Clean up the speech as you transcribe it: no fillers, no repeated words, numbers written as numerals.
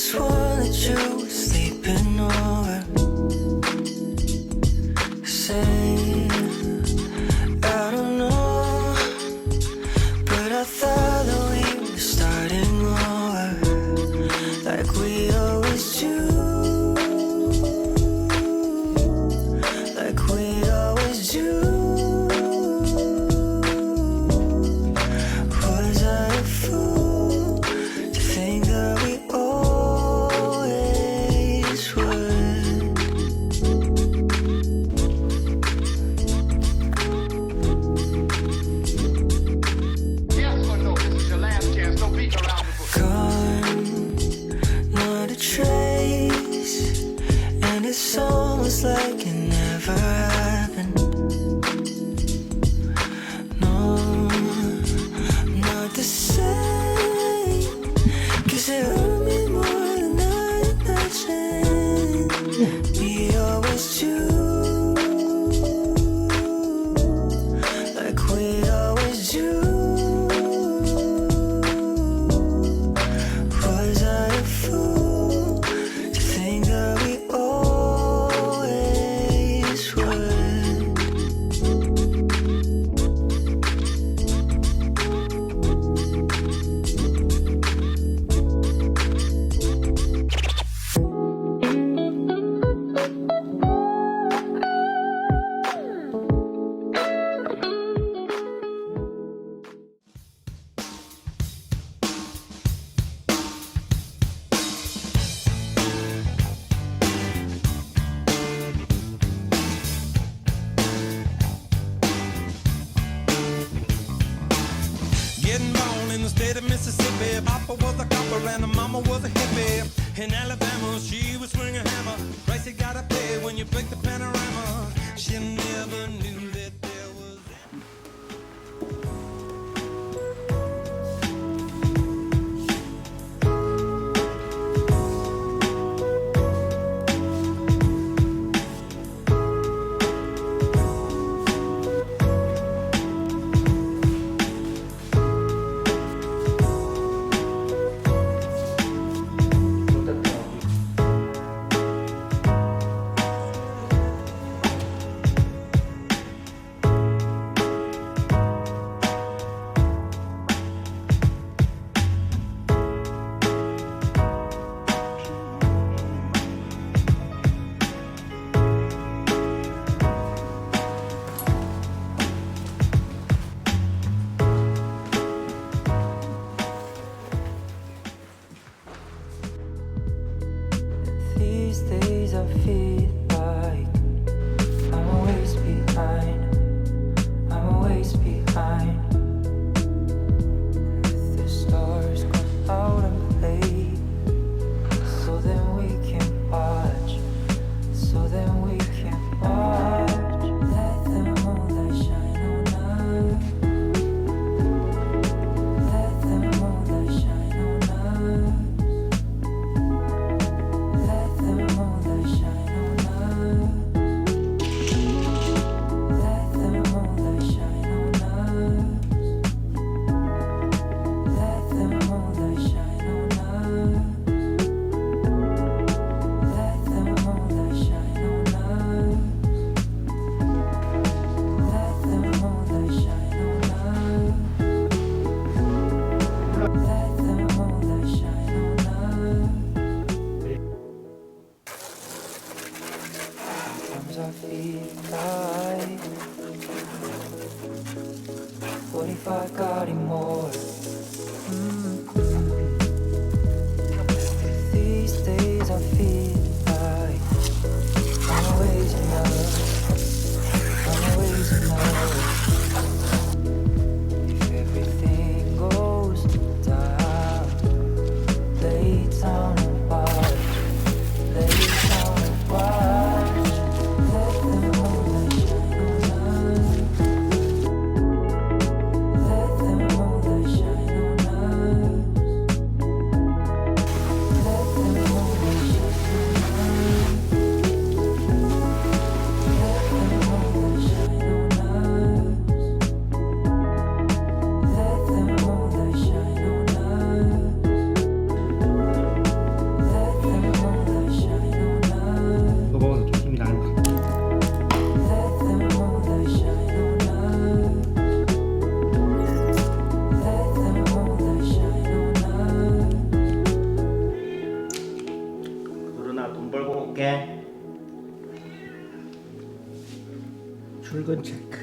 this one that you were sleeping over. Say, I don't know, but I thought that we were starting over, like we always do, like we always do. Was I a fool to think that we always would? Yes or no, this is your last chance. Don't beat around the bush. Gone, not a trace, and it's almost like it never happened. No, not the same, 'cause it hurt me more than I imagined. We always do, like we always do. Was I a fool to think that we always would? Getting born in the state of Mississippi. Papa was a copper and mama was a hippie. In Alabama, she was swinging a hammer. Price you gotta pay when you break the panorama. She never knew that there was. These days I feel like I'm always behind. I'm always behind. If the stars come out and play, so then we can watch. So then we can watch. Let the moonlight shine on us. Let the moonlight shine on us. Let the moonlight shine on us. 출근 체크.